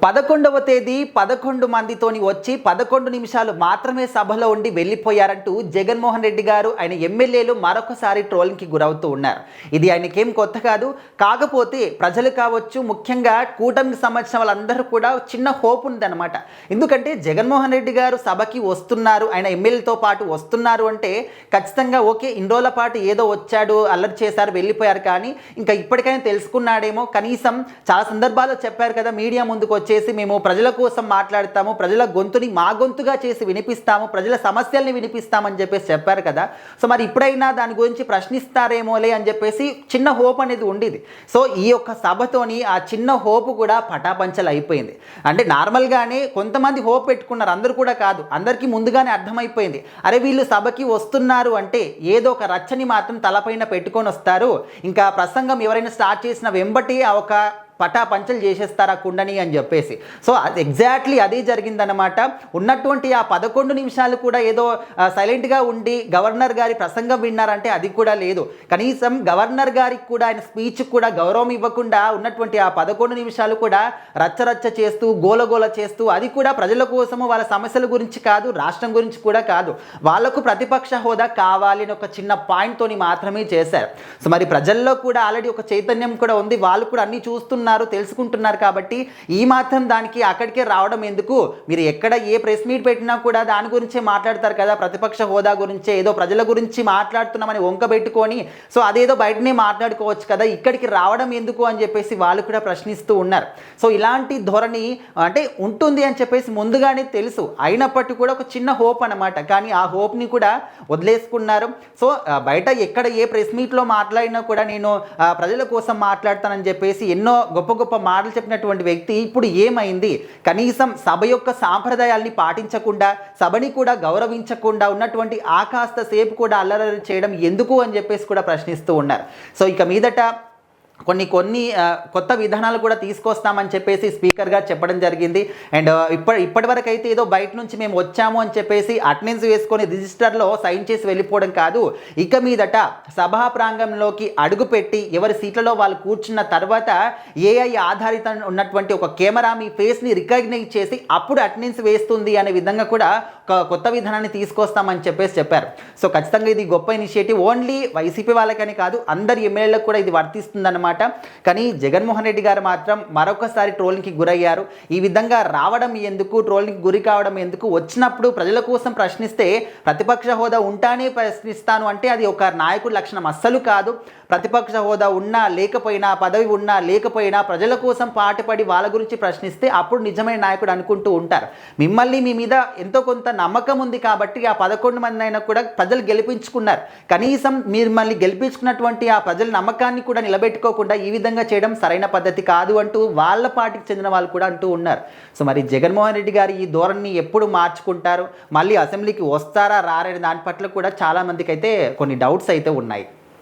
11వ తేదీ 11 మందితోని వచ్చి 11 నిమిషాలు మాత్రమే సభలో ఉండి వెళ్ళిపోయారంటూ జగన్మోహన్ రెడ్డి గారు ఆయన ఎమ్మెల్యేలు మరొకసారి ట్రోలింగ్కి గురవుతూ ఉన్నారు. ఇది ఆయనకేం కొత్త కాదు. కాకపోతే ప్రజలు కావచ్చు, ముఖ్యంగా కూటమికి సంబంధించిన వాళ్ళందరూ కూడా చిన్న హోప్ ఉందన్నమాట. ఎందుకంటే జగన్మోహన్ రెడ్డి గారు సభకి వస్తున్నారు, ఆయన ఎమ్మెల్యేలతో పాటు వస్తున్నారు అంటే ఖచ్చితంగా ఓకే, ఇన్ని రోజుల పాటు ఏదో వచ్చాడు, అల్లరి చేశారు, వెళ్ళిపోయారు. కానీ ఇంకా ఇప్పటికైనా తెలుసుకున్నాడేమో. కనీసం చాలా సందర్భాల్లో చెప్పారు కదా, మీడియా ముందుకు వచ్చేసి మేము ప్రజల కోసం మాట్లాడతాము, ప్రజల గొంతుని మా గొంతుగా చేసి వినిపిస్తాము, ప్రజల సమస్యల్ని వినిపిస్తామని చెప్పేసి చెప్పారు కదా. సో మరి ఇప్పుడైనా దాని గురించి ప్రశ్నిస్తారేమోలే అని చెప్పేసి చిన్న హోప్ అనేది ఉండేది. సో ఈ యొక్క సభతోని ఆ చిన్న హోప్ కూడా పటాపంచలు అయిపోయింది. అంటే నార్మల్గానే కొంతమంది హోప్ పెట్టుకున్నారు, అందరూ కూడా కాదు. అందరికీ ముందుగానే అర్థమైపోయింది, అరే వీళ్ళు సభకి వస్తున్నారు అంటే ఏదో ఒక రచ్చని మాత్రం తలపైన పెట్టుకొని వస్తారు, ఇంకా ప్రసంగం ఎవరైనా స్టార్ట్ చేసిన వెంబటి ఆ ఒక పటాపంచలు చేసేస్తారు ఆ కుండని అని చెప్పేసి. సో అది ఎగ్జాక్ట్లీ అదే జరిగిందనమాట. ఉన్నటువంటి ఆ 11 నిమిషాలు కూడా ఏదో సైలెంట్గా ఉండి గవర్నర్ గారి ప్రసంగం విన్నారంటే అది కూడా లేదు. కనీసం గవర్నర్ గారికి కూడా ఆయన స్పీచ్కి కూడా గౌరవం ఇవ్వకుండా ఉన్నటువంటి ఆ 11 నిమిషాలు కూడా రచ్చరచ్చ చేస్తూ గోలగోల చేస్తూ, అది కూడా ప్రజల కోసము, వాళ్ళ సమస్యల గురించి కాదు, రాష్ట్రం గురించి కూడా కాదు, వాళ్లకు ప్రతిపక్ష హోదా కావాలి అని ఒక చిన్న పాయింట్తోని మాత్రమే చేశారు. సో మరి ప్రజల్లో కూడా ఆల్రెడీ ఒక చైతన్యం కూడా ఉంది, వాళ్ళు కూడా అన్ని చూస్తున్నారు, తెలుసుకుంటున్నారు. కాబట్టి ఈ మాత్రం దానికి అక్కడికే రావడం ఎందుకు? మీరు ఎక్కడ ఏ ప్రెస్ మీట్ పెట్టినా కూడా దాని గురించే మాట్లాడతారు కదా, ప్రతిపక్ష హోదా గురించే, ఏదో ప్రజల గురించి మాట్లాడుతున్నామని వంకబెట్టుకొని సో అదేదో బయటనే మాట్లాడుకోవచ్చు కదా, ఇక్కడికి రావడం ఎందుకు అని చెప్పేసి వాళ్ళు కూడా ప్రశ్నిస్తూ ఉన్నారు. సో ఇలాంటి ధోరణి అంటే ఉంటుంది అని చెప్పేసి ముందుగానే తెలుసు, అయినప్పటికీ కూడా ఒక చిన్న హోప్ అనమాట. కానీ ఆ హోప్ని కూడా వదిలేసుకున్నారు. సో బయట ఎక్కడ ఏ ప్రెస్ మీట్లో మాట్లాడినా కూడా నేను ప్రజల కోసం మాట్లాడతానని చెప్పేసి ఎన్నో గొప్ప గొప్ప మాటలు చెప్పినటువంటి వ్యక్తి ఇప్పుడు ఏమైంది? కనీసం సభ యొక్క సాంప్రదాయాల్ని పాటించకుండా, సభని కూడా గౌరవించకుండా ఉన్నటువంటి ఆ కాస్త సేపు కూడా అల్లరి చేయడం ఎందుకు అని చెప్పేసి కూడా ప్రశ్నిస్తూ ఉన్నారు. సో ఇక మీదట కొన్ని కొత్త విధానాలు కూడా తీసుకొస్తామని చెప్పేసి స్పీకర్ గారు చెప్పడం జరిగింది. అండ్ ఇప్పటివరకు అయితే ఏదో బయట నుంచి మేము వచ్చాము అని చెప్పేసి అటెండెన్స్ వేసుకొని రిజిస్టర్లో సైన్ చేసి వెళ్ళిపోవడం కాదు, ఇక మీదట సభా ప్రాంగణంలోకి అడుగుపెట్టి ఎవరి సీట్లలో వాళ్ళు కూర్చున్న తర్వాత ఏఐ ఆధారిత ఉన్నటువంటి ఒక కెమెరా మీ ఫేస్ని రికగ్నైజ్ చేసి అప్పుడు అటెండెన్స్ వేస్తుంది అనే విధంగా కూడా ఒక కొత్త విధానాన్ని తీసుకొస్తామని చెప్పేసి చెప్పారు. సో ఖచ్చితంగా ఇది గొప్ప ఇనిషియేటివ్. ఓన్లీ వైసీపీ వాళ్ళకని కాదు, అందరి ఎమ్మెల్యేలకు కూడా ఇది వర్తిస్తుందన్నమాట. కానీ జగన్మోహన్ రెడ్డి గారు మాత్రం మరొకసారి ట్రోలింగ్కి గురయ్యారు. ఈ విధంగా రావడం ఎందుకు, ట్రోలింగ్కి గురి కావడం ఎందుకు? వచ్చినప్పుడు ప్రజల కోసం ప్రశ్నిస్తే, ప్రతిపక్ష హోదా ఉంటానే ప్రశ్నిస్తాను అంటే అది ఒక నాయకుడి లక్షణం అస్సలు కాదు. ప్రతిపక్ష హోదా ఉన్నా లేకపోయినా, పదవి ఉన్నా లేకపోయినా ప్రజల కోసం పాటుపడి వాళ్ళ గురించి ప్రశ్నిస్తే అప్పుడు నిజమైన నాయకుడు అనుకుంటూ ఉంటారు. మిమ్మల్ని మీ మీద ఎంతో కొంత నమ్మకం ఉంది కాబట్టి ఆ 11 మంది అయినా కూడా ప్రజలు గెలిపించుకున్నారు. కనీసం మిమ్మల్ని గెలిపించుకున్నటువంటి ఆ ప్రజల నమ్మకాన్ని కూడా నిలబెట్టుకోకుండా ఈ విధంగా చేయడం సరైన పద్ధతి కాదు అంటూ వాళ్ళ పార్టీకి చెందిన వాళ్ళు కూడా అంటూ ఉన్నారు. సో మరి జగన్మోహన్ రెడ్డి గారు ఈ ధోరణిని ఎప్పుడు మార్చుకుంటారు, మళ్ళీ అసెంబ్లీకి వస్తారా రారనే దాని పట్ల కూడా చాలామందికి అయితే కొన్ని డౌట్స్ అయితే ఉన్నాయి.